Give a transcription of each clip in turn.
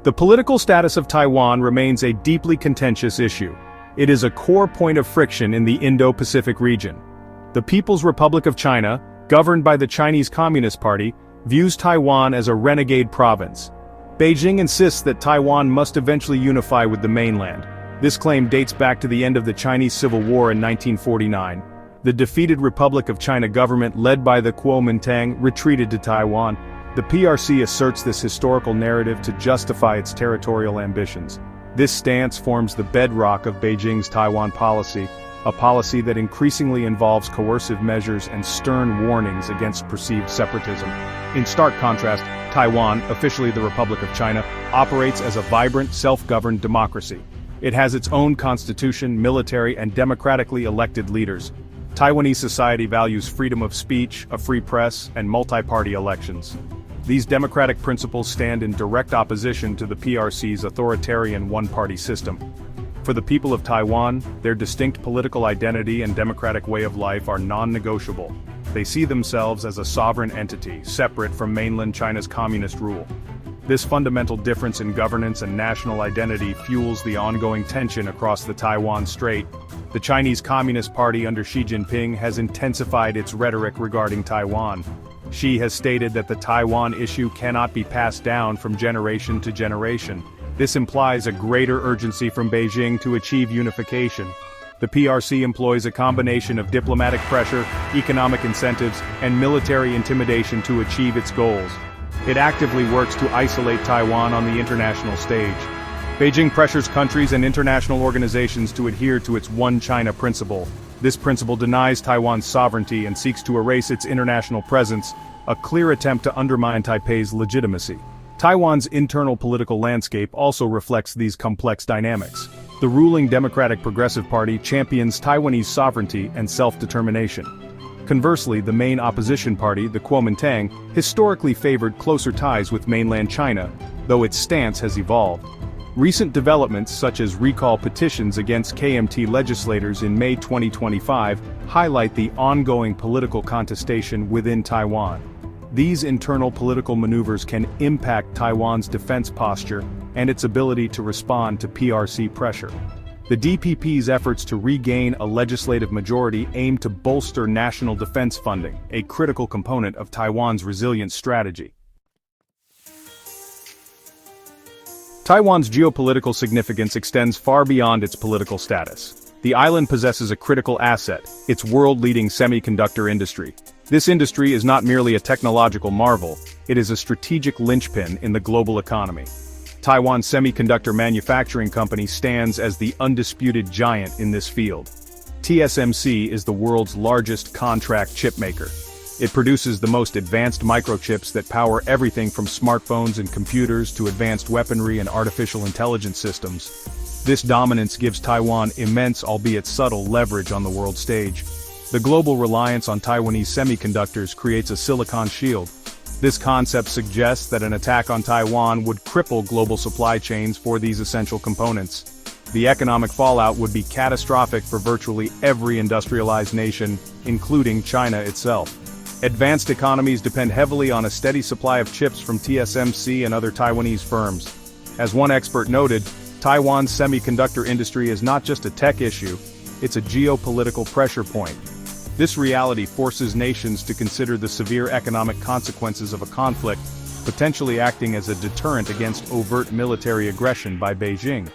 The political status of Taiwan remains a deeply contentious issue. It is a core point of friction in the Indo-Pacific region. The People's Republic of China, governed by the Chinese Communist Party, views Taiwan as a renegade province. Beijing insists that Taiwan must eventually unify with the mainland. This claim dates back to the end of the Chinese Civil War in 1949. The defeated Republic of China government led by the Kuomintang retreated to Taiwan. The PRC asserts this historical narrative to justify its territorial ambitions. This stance forms the bedrock of Beijing's Taiwan policy, a policy that increasingly involves coercive measures and stern warnings against perceived separatism. In stark contrast, Taiwan, officially the Republic of China, operates as a vibrant, self-governed democracy. It has its own constitution, military, and democratically elected leaders. Taiwanese society values freedom of speech, a free press, and multi-party elections. These democratic principles stand in direct opposition to the PRC's authoritarian one-party system. For the people of Taiwan, their distinct political identity and democratic way of life are non-negotiable. They see themselves as a sovereign entity, separate from mainland China's communist rule. This fundamental difference in governance and national identity fuels the ongoing tension across the Taiwan Strait. The Chinese Communist Party under Xi Jinping has intensified its rhetoric regarding Taiwan. Xi has stated that the Taiwan issue cannot be passed down from generation to generation. This implies a greater urgency from Beijing to achieve unification. The PRC employs a combination of diplomatic pressure, economic incentives, and military intimidation to achieve its goals. It actively works to isolate Taiwan on the international stage. Beijing pressures countries and international organizations to adhere to its One China principle. This principle denies Taiwan's sovereignty and seeks to erase its international presence, a clear attempt to undermine Taipei's legitimacy. Taiwan's internal political landscape also reflects these complex dynamics. The ruling Democratic Progressive Party champions Taiwanese sovereignty and self-determination. Conversely, the main opposition party, the Kuomintang, historically favored closer ties with mainland China, though its stance has evolved. Recent developments such as recall petitions against KMT legislators in May 2025 highlight the ongoing political contestation within Taiwan. These internal political maneuvers can impact Taiwan's defense posture and its ability to respond to PRC pressure. The DPP's efforts to regain a legislative majority aim to bolster national defense funding, a critical component of Taiwan's resilience strategy. Taiwan's geopolitical significance extends far beyond its political status. The island possesses a critical asset, its world-leading semiconductor industry. This industry is not merely a technological marvel, it is a strategic linchpin in the global economy. Taiwan Semiconductor Manufacturing Company stands as the undisputed giant in this field. TSMC is the world's largest contract chip maker. It produces the most advanced microchips that power everything from smartphones and computers to advanced weaponry and artificial intelligence systems. This dominance gives Taiwan immense, albeit subtle, leverage on the world stage. The global reliance on Taiwanese semiconductors creates a silicon shield. This concept suggests that an attack on Taiwan would cripple global supply chains for these essential components. The economic fallout would be catastrophic for virtually every industrialized nation, including China itself. Advanced economies depend heavily on a steady supply of chips from TSMC and other Taiwanese firms. As one expert noted, Taiwan's semiconductor industry is not just a tech issue, it's a geopolitical pressure point. This reality forces nations to consider the severe economic consequences of a conflict, potentially acting as a deterrent against overt military aggression by Beijing.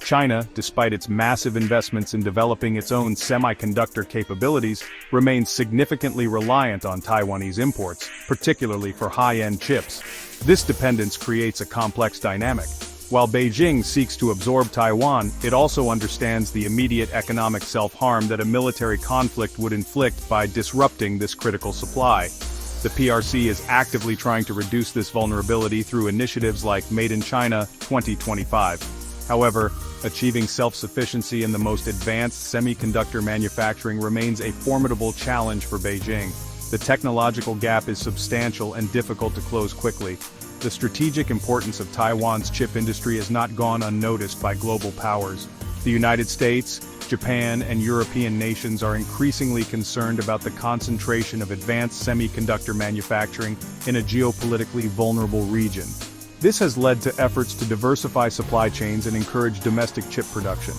China, despite its massive investments in developing its own semiconductor capabilities, remains significantly reliant on Taiwanese imports, particularly for high-end chips. This dependence creates a complex dynamic. While Beijing seeks to absorb Taiwan, it also understands the immediate economic self-harm that a military conflict would inflict by disrupting this critical supply. The PRC is actively trying to reduce this vulnerability through initiatives like Made in China 2025. However, achieving self-sufficiency in the most advanced semiconductor manufacturing remains a formidable challenge for Beijing. The technological gap is substantial and difficult to close quickly. The strategic importance of Taiwan's chip industry has not gone unnoticed by global powers. The United States, Japan, and European nations are increasingly concerned about the concentration of advanced semiconductor manufacturing in a geopolitically vulnerable region. This has led to efforts to diversify supply chains and encourage domestic chip production.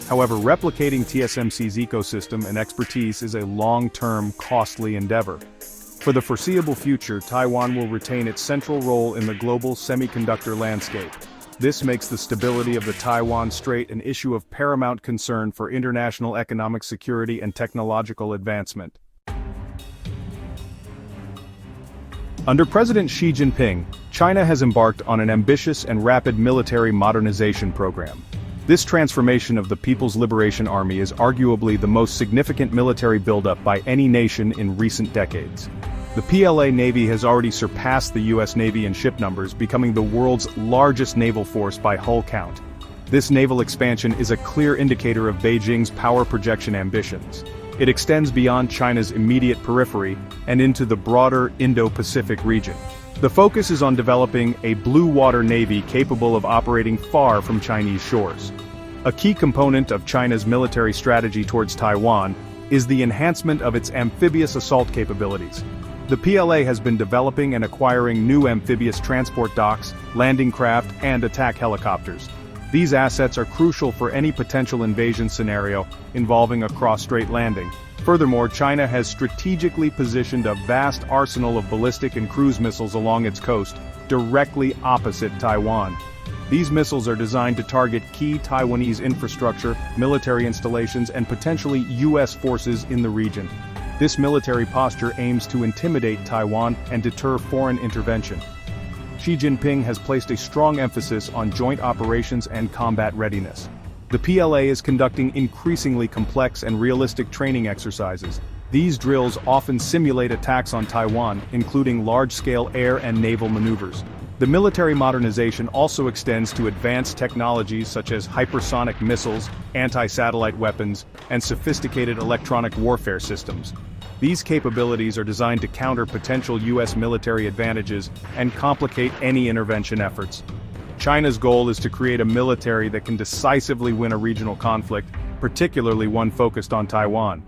However, replicating TSMC's ecosystem and expertise is a long-term, costly endeavor. For the foreseeable future, Taiwan will retain its central role in the global semiconductor landscape. This makes the stability of the Taiwan Strait an issue of paramount concern for international economic security and technological advancement. Under President Xi Jinping, China has embarked on an ambitious and rapid military modernization program. This transformation of the People's Liberation Army is arguably the most significant military buildup by any nation in recent decades. The PLA Navy has already surpassed the US Navy in ship numbers, becoming the world's largest naval force by hull count. This naval expansion is a clear indicator of Beijing's power projection ambitions. It extends beyond China's immediate periphery and into the broader Indo-Pacific region. The focus is on developing a blue water navy capable of operating far from Chinese shores. A key component of China's military strategy towards Taiwan is the enhancement of its amphibious assault capabilities. The PLA has been developing and acquiring new amphibious transport docks, landing craft, and attack helicopters. These assets are crucial for any potential invasion scenario involving a cross-strait landing. Furthermore, China has strategically positioned a vast arsenal of ballistic and cruise missiles along its coast, directly opposite Taiwan. These missiles are designed to target key Taiwanese infrastructure, military installations, and potentially US forces in the region. This military posture aims to intimidate Taiwan and deter foreign intervention. Xi Jinping has placed a strong emphasis on joint operations and combat readiness. The PLA is conducting increasingly complex and realistic training exercises. These drills often simulate attacks on Taiwan, including large-scale air and naval maneuvers. The military modernization also extends to advanced technologies such as hypersonic missiles, anti-satellite weapons, and sophisticated electronic warfare systems. These capabilities are designed to counter potential US military advantages and complicate any intervention efforts. China's goal is to create a military that can decisively win a regional conflict, particularly one focused on Taiwan.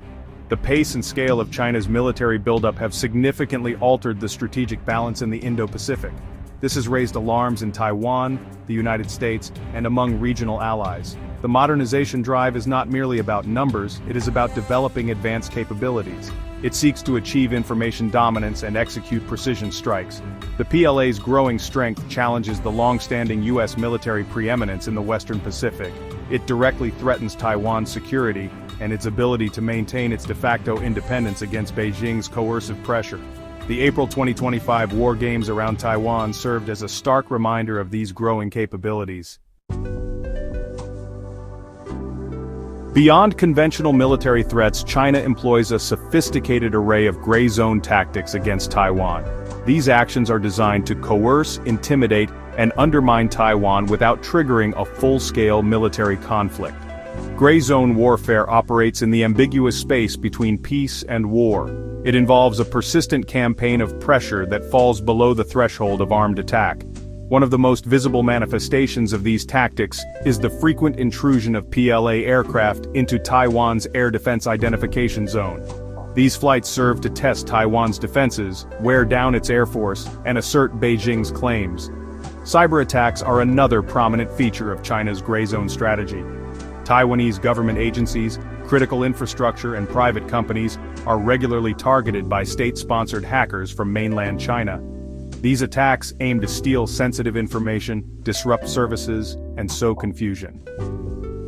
The pace and scale of China's military buildup have significantly altered the strategic balance in the Indo-Pacific. This has raised alarms in Taiwan, the United States, and among regional allies. The modernization drive is not merely about numbers, it is about developing advanced capabilities. It seeks to achieve information dominance and execute precision strikes. The PLA's growing strength challenges the long-standing US military preeminence in the Western Pacific. It directly threatens Taiwan's security and its ability to maintain its de facto independence against Beijing's coercive pressure. The April 2025 war games around Taiwan served as a stark reminder of these growing capabilities. Beyond conventional military threats, China employs a sophisticated array of gray zone tactics against Taiwan. These actions are designed to coerce, intimidate, and undermine Taiwan without triggering a full-scale military conflict. Gray zone warfare operates in the ambiguous space between peace and war. It involves a persistent campaign of pressure that falls below the threshold of armed attack. One of the most visible manifestations of these tactics is the frequent intrusion of PLA aircraft into Taiwan's air defense identification zone. These flights serve to test Taiwan's defenses, wear down its air force, and assert Beijing's claims. Cyber attacks are another prominent feature of China's gray zone strategy. Taiwanese government agencies, critical infrastructure, and private companies are regularly targeted by state-sponsored hackers from mainland China. These attacks aim to steal sensitive information, disrupt services, and sow confusion.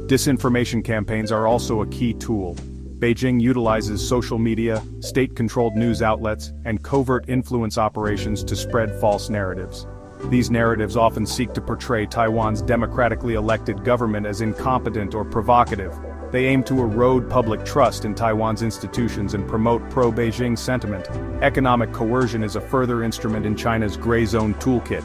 Disinformation campaigns are also a key tool. Beijing utilizes social media, state-controlled news outlets, and covert influence operations to spread false narratives. These narratives often seek to portray Taiwan's democratically elected government as incompetent or provocative. They aim to erode public trust in Taiwan's institutions and promote pro-Beijing sentiment. Economic coercion is a further instrument in China's gray zone toolkit.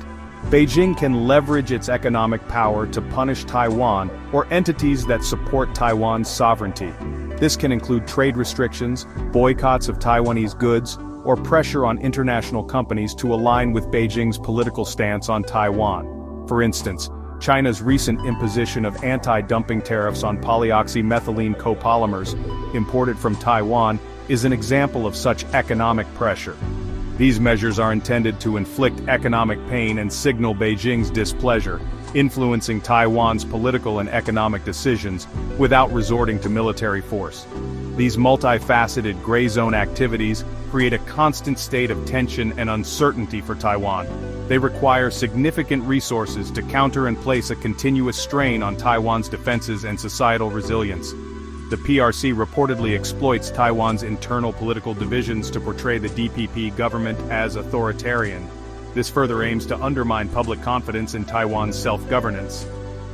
Beijing can leverage its economic power to punish Taiwan or entities that support Taiwan's sovereignty. This can include trade restrictions, boycotts of Taiwanese goods, or pressure on international companies to align with Beijing's political stance on Taiwan. For instance, China's recent imposition of anti-dumping tariffs on polyoxymethylene copolymers imported from Taiwan is an example of such economic pressure. These measures are intended to inflict economic pain and signal Beijing's displeasure, influencing Taiwan's political and economic decisions without resorting to military force. These multifaceted gray zone activities create a constant state of tension and uncertainty for Taiwan. They require significant resources to counter and place a continuous strain on Taiwan's defenses and societal resilience. The PRC reportedly exploits Taiwan's internal political divisions to portray the DPP government as authoritarian. This further aims to undermine public confidence in Taiwan's self-governance.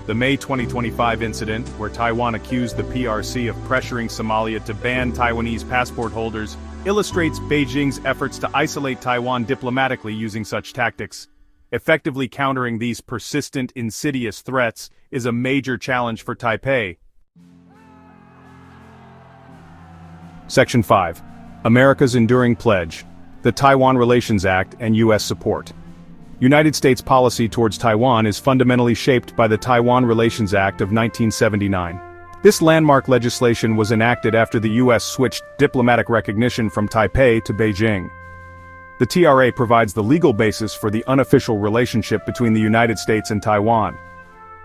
The May 2025 incident, where Taiwan accused the PRC of pressuring Somalia to ban Taiwanese passport holders, illustrates Beijing's efforts to isolate Taiwan diplomatically using such tactics. Effectively countering these persistent, insidious threats is a major challenge for Taipei. Section 5. America's Enduring Pledge, the Taiwan Relations Act and U.S. support. United States policy towards Taiwan is fundamentally shaped by the Taiwan Relations Act of 1979. This landmark legislation was enacted after the U.S. switched diplomatic recognition from Taipei to Beijing. The TRA provides the legal basis for the unofficial relationship between the United States and Taiwan.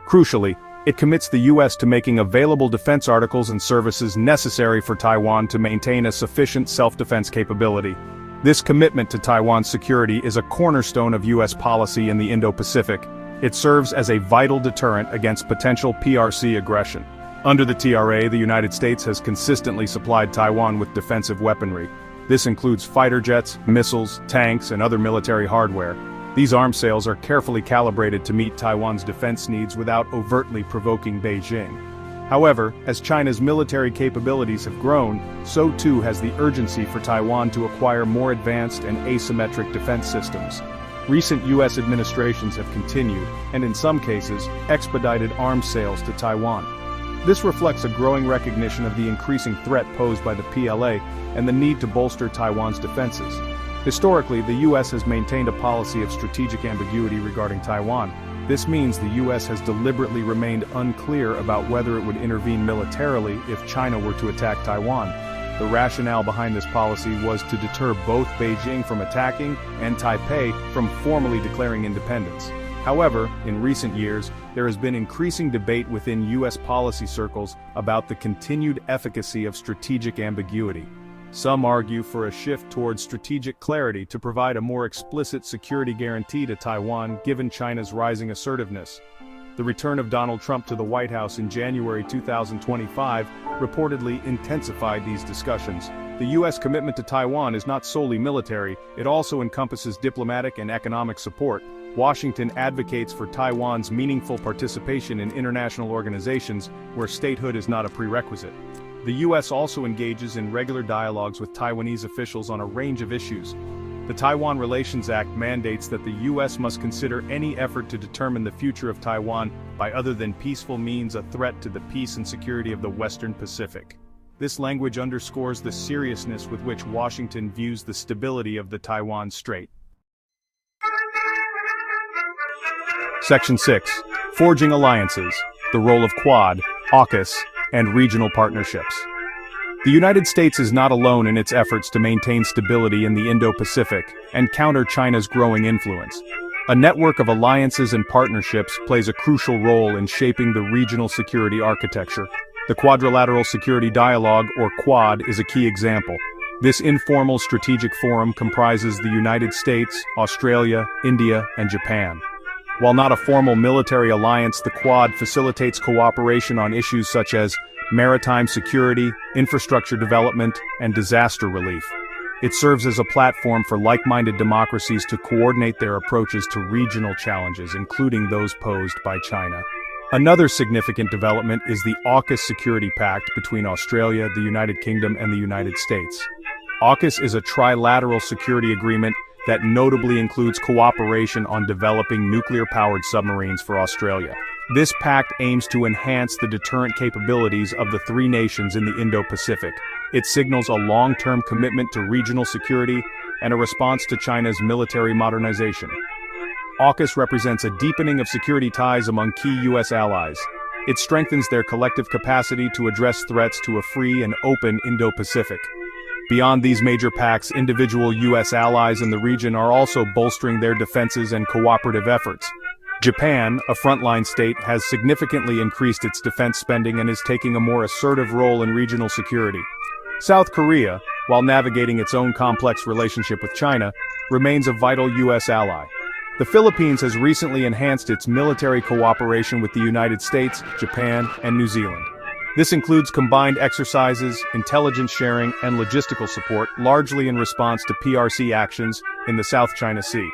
Crucially, it commits the U.S. to making available defense articles and services necessary for Taiwan to maintain a sufficient self-defense capability. This commitment to Taiwan's security is a cornerstone of U.S. policy in the Indo-Pacific. It serves as a vital deterrent against potential PRC aggression. Under the TRA, the United States has consistently supplied Taiwan with defensive weaponry. This includes fighter jets, missiles, tanks, and other military hardware. These arms sales are carefully calibrated to meet Taiwan's defense needs without overtly provoking Beijing. However, as China's military capabilities have grown, so too has the urgency for Taiwan to acquire more advanced and asymmetric defense systems. Recent U.S. administrations have continued, and in some cases, expedited arms sales to Taiwan. This reflects a growing recognition of the increasing threat posed by the PLA and the need to bolster Taiwan's defenses. Historically, the U.S. has maintained a policy of strategic ambiguity regarding Taiwan. This means the U.S. has deliberately remained unclear about whether it would intervene militarily if China were to attack Taiwan. The rationale behind this policy was to deter both Beijing from attacking and Taipei from formally declaring independence. However, in recent years, there has been increasing debate within U.S. policy circles about the continued efficacy of strategic ambiguity. Some argue for a shift towards strategic clarity to provide a more explicit security guarantee to Taiwan given China's rising assertiveness. The return of Donald Trump to the White House in January 2025 reportedly intensified these discussions. The U.S. commitment to Taiwan is not solely military, it also encompasses diplomatic and economic support. Washington advocates for Taiwan's meaningful participation in international organizations where statehood is not a prerequisite. The U.S. also engages in regular dialogues with Taiwanese officials on a range of issues. The Taiwan Relations Act mandates that the U.S. must consider any effort to determine the future of Taiwan by other than peaceful means a threat to the peace and security of the Western Pacific. This language underscores the seriousness with which Washington views the stability of the Taiwan Strait. Section 6. Forging Alliances, the role of Quad, AUKUS, and regional partnerships. The United States is not alone in its efforts to maintain stability in the Indo-Pacific and counter China's growing influence. A network of alliances and partnerships plays a crucial role in shaping the regional security architecture. The Quadrilateral Security Dialogue, or Quad, is a key example. This informal strategic forum comprises the United States, Australia, India, and Japan. While not a formal military alliance, the Quad facilitates cooperation on issues such as maritime security, infrastructure development, and disaster relief. It serves as a platform for like-minded democracies to coordinate their approaches to regional challenges, including those posed by China. Another significant development is the AUKUS Security Pact between Australia, the United Kingdom, and the United States. AUKUS is a trilateral security agreement that notably includes cooperation on developing nuclear-powered submarines for Australia. This pact aims to enhance the deterrent capabilities of the three nations in the Indo-Pacific. It signals a long-term commitment to regional security and a response to China's military modernization. AUKUS represents a deepening of security ties among key U.S. allies. It strengthens their collective capacity to address threats to a free and open Indo-Pacific. Beyond these major pacts, individual U.S. allies in the region are also bolstering their defenses and cooperative efforts. Japan, a frontline state, has significantly increased its defense spending and is taking a more assertive role in regional security. South Korea, while navigating its own complex relationship with China, remains a vital U.S. ally. The Philippines has recently enhanced its military cooperation with the United States, Japan, and New Zealand. This includes combined exercises, intelligence sharing, and logistical support, largely in response to PRC actions in the South China Sea.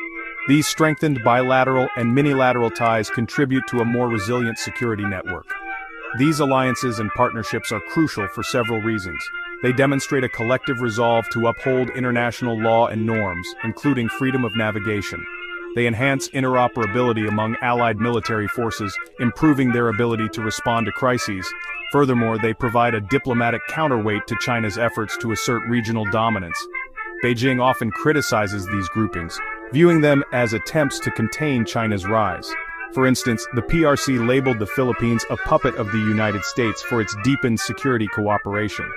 These strengthened bilateral and minilateral ties contribute to a more resilient security network. These alliances and partnerships are crucial for several reasons. They demonstrate a collective resolve to uphold international law and norms, including freedom of navigation. They enhance interoperability among allied military forces, improving their ability to respond to crises. Furthermore, they provide a diplomatic counterweight to China's efforts to assert regional dominance. Beijing often criticizes these groupings, viewing them as attempts to contain China's rise. For instance, the PRC labeled the Philippines a puppet of the United States for its deepened security cooperation.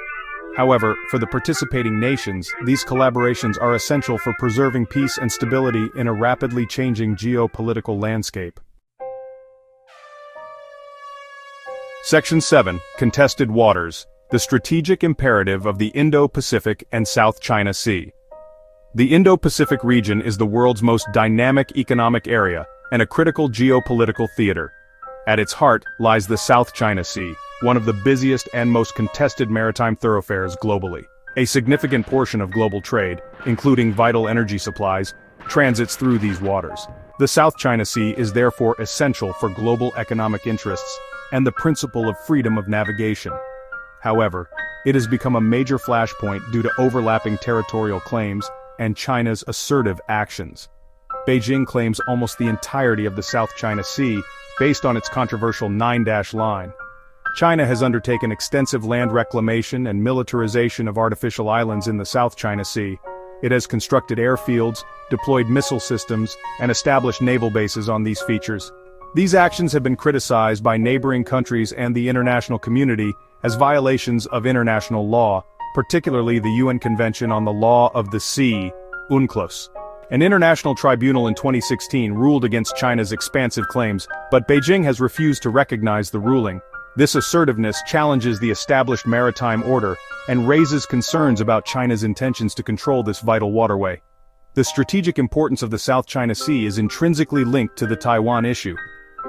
However, for the participating nations, these collaborations are essential for preserving peace and stability in a rapidly changing geopolitical landscape. Section 7. Contested Waters. The strategic imperative of the Indo-Pacific and South China Sea. The Indo-Pacific region is the world's most dynamic economic area and a critical geopolitical theater. At its heart lies the South China Sea, one of the busiest and most contested maritime thoroughfares globally. A significant portion of global trade, including vital energy supplies, transits through these waters. The South China Sea is therefore essential for global economic interests and the principle of freedom of navigation. However, it has become a major flashpoint due to overlapping territorial claims and China's assertive actions. Beijing claims almost the entirety of the South China Sea based on its controversial 9-dash line. China has undertaken extensive land reclamation and militarization of artificial islands in the South China Sea. It has constructed airfields, deployed missile systems, and established naval bases on these features. These actions have been criticized by neighboring countries and the international community as violations of international law, particularly the UN Convention on the Law of the Sea, UNCLOS. An international tribunal in 2016 ruled against China's expansive claims, but Beijing has refused to recognize the ruling. This assertiveness challenges the established maritime order and raises concerns about China's intentions to control this vital waterway. The strategic importance of the South China Sea is intrinsically linked to the Taiwan issue.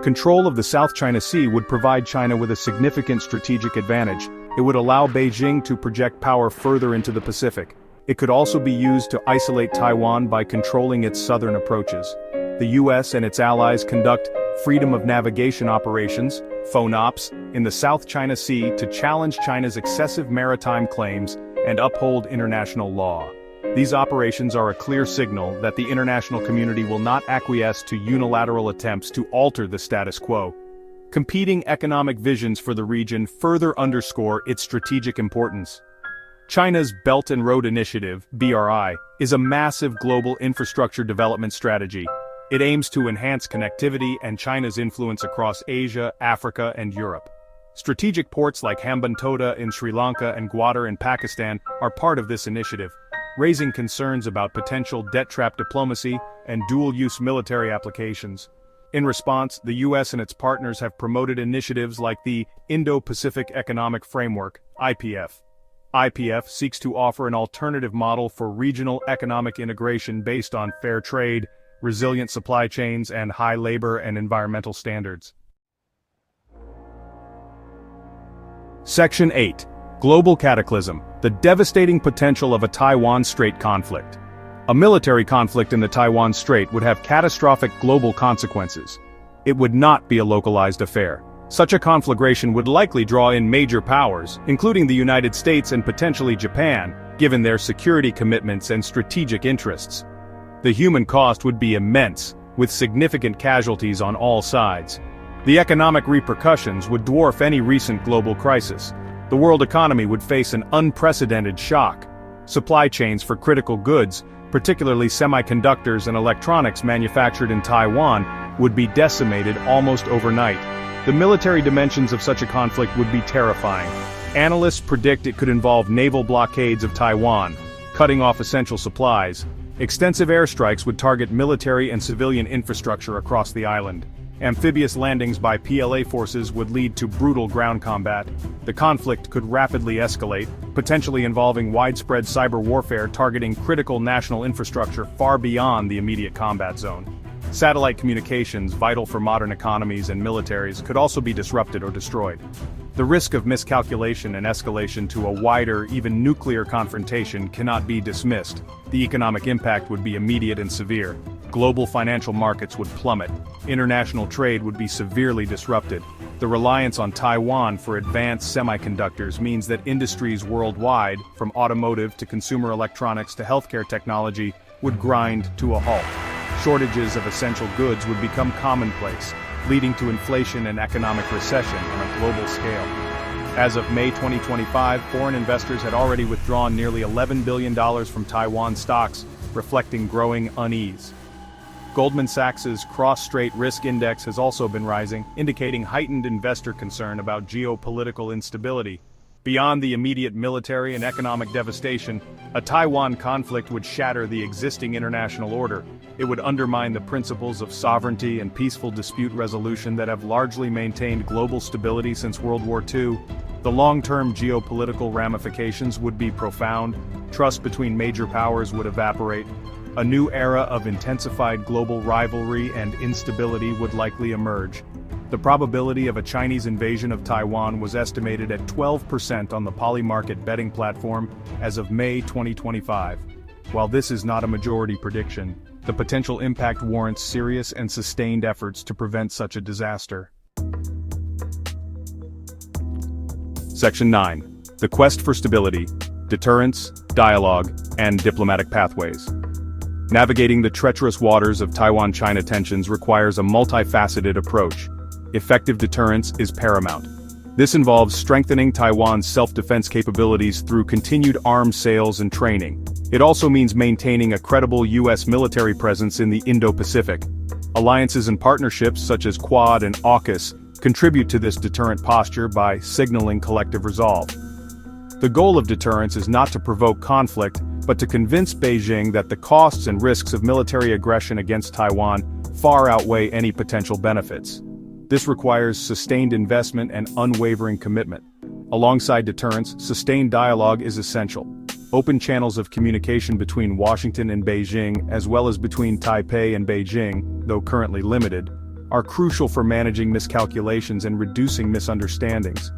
Control of the South China Sea would provide China with a significant strategic advantage. It would allow Beijing to project power further into the Pacific. It could also be used to isolate Taiwan by controlling its southern approaches. The U.S. and its allies conduct freedom of navigation operations, FONOPs, in the South China Sea to challenge China's excessive maritime claims and uphold international law. These operations are a clear signal that the international community will not acquiesce to unilateral attempts to alter the status quo. Competing economic visions for the region further underscore its strategic importance. China's Belt and Road Initiative, BRI, is a massive global infrastructure development strategy. It aims to enhance connectivity and China's influence across Asia, Africa, and Europe. Strategic ports like Hambantota in Sri Lanka and Gwadar in Pakistan are part of this initiative, raising concerns about potential debt-trap diplomacy and dual-use military applications. In response, the U.S. and its partners have promoted initiatives like the Indo-Pacific Economic Framework, IPF. IPF seeks to offer an alternative model for regional economic integration based on fair trade, resilient supply chains, and high labor and environmental standards. Section 8. Global Cataclysm, the devastating potential of a Taiwan Strait conflict. A military conflict in the Taiwan Strait would have catastrophic global consequences. It would not be a localized affair. Such a conflagration would likely draw in major powers, including the United States and potentially Japan, given their security commitments and strategic interests. The human cost would be immense, with significant casualties on all sides. The economic repercussions would dwarf any recent global crisis. The world economy would face an unprecedented shock. Supply chains for critical goods, particularly semiconductors and electronics manufactured in Taiwan, would be decimated almost overnight. The military dimensions of such a conflict would be terrifying. Analysts predict it could involve naval blockades of Taiwan, cutting off essential supplies. Extensive airstrikes would target military and civilian infrastructure across the island. Amphibious landings by PLA forces would lead to brutal ground combat. The conflict could rapidly escalate, potentially involving widespread cyber warfare targeting critical national infrastructure far beyond the immediate combat zone. Satellite communications, vital for modern economies and militaries, could also be disrupted or destroyed. The risk of miscalculation and escalation to a wider, even nuclear confrontation cannot be dismissed. The economic impact would be immediate and severe. Global financial markets would plummet. International trade would be severely disrupted. The reliance on Taiwan for advanced semiconductors means that industries worldwide, from automotive to consumer electronics to healthcare technology, would grind to a halt. Shortages of essential goods would become commonplace, leading to inflation and economic recession on a global scale. As of May 2025, foreign investors had already withdrawn nearly $11 billion from Taiwan stocks, reflecting growing unease. Goldman Sachs's cross-strait risk index has also been rising, indicating heightened investor concern about geopolitical instability. Beyond the immediate military and economic devastation, a Taiwan conflict would shatter the existing international order. It would undermine the principles of sovereignty and peaceful dispute resolution that have largely maintained global stability since World War II. The long-term geopolitical ramifications would be profound. Trust between major powers would evaporate. A new era of intensified global rivalry and instability would likely emerge. The probability of a Chinese invasion of Taiwan was estimated at 12% on the Polymarket betting platform as of May 2025. While this is not a majority prediction, the potential impact warrants serious and sustained efforts to prevent such a disaster. Section 9. The Quest for Stability, Deterrence, Dialogue, and Diplomatic Pathways. Navigating the treacherous waters of Taiwan-China tensions requires a multifaceted approach. Effective deterrence is paramount. This involves strengthening Taiwan's self-defense capabilities through continued arms sales and training. It also means maintaining a credible U.S. military presence in the Indo-Pacific. Alliances and partnerships such as Quad and AUKUS contribute to this deterrent posture by signaling collective resolve. The goal of deterrence is not to provoke conflict, but to convince Beijing that the costs and risks of military aggression against Taiwan far outweigh any potential benefits. This requires sustained investment and unwavering commitment. Alongside deterrence, sustained dialogue is essential. Open channels of communication between Washington and Beijing, as well as between Taipei and Beijing, though currently limited, are crucial for managing miscalculations and reducing misunderstandings.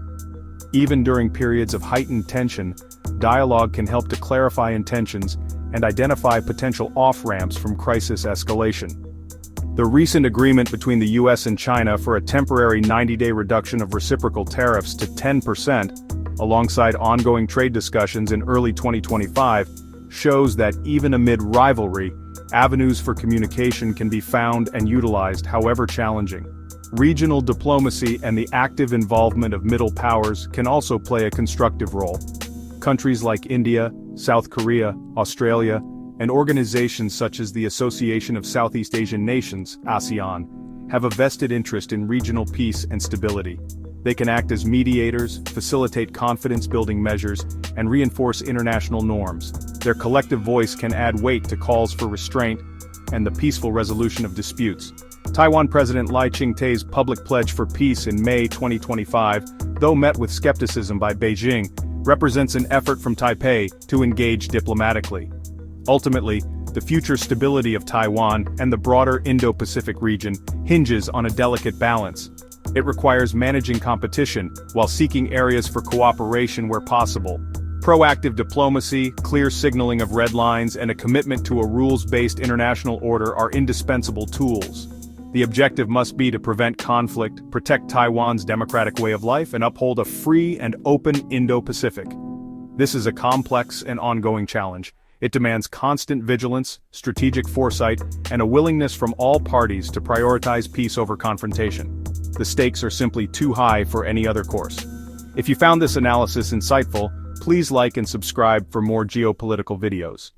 Even during periods of heightened tension, dialogue can help to clarify intentions and identify potential off-ramps from crisis escalation. The recent agreement between the US and China for a temporary 90-day reduction of reciprocal tariffs to 10%, alongside ongoing trade discussions in early 2025, shows that even amid rivalry, avenues for communication can be found and utilized, however challenging. Regional diplomacy and the active involvement of middle powers can also play a constructive role. Countries like India, South Korea, Australia, and organizations such as the Association of Southeast Asian Nations, ASEAN, have a vested interest in regional peace and stability. They can act as mediators, facilitate confidence-building measures, and reinforce international norms. Their collective voice can add weight to calls for restraint and the peaceful resolution of disputes. Taiwan President Lai Ching-te's public pledge for peace in May 2025, though met with skepticism by Beijing, represents an effort from Taipei to engage diplomatically. Ultimately, the future stability of Taiwan and the broader Indo-Pacific region hinges on a delicate balance. It requires managing competition while seeking areas for cooperation where possible. Proactive diplomacy, clear signaling of red lines, and a commitment to a rules-based international order are indispensable tools. The objective must be to prevent conflict, protect Taiwan's democratic way of life, and uphold a free and open Indo-Pacific. This is a complex and ongoing challenge. It demands constant vigilance, strategic foresight, and a willingness from all parties to prioritize peace over confrontation. The stakes are simply too high for any other course. If you found this analysis insightful, please like and subscribe for more geopolitical videos.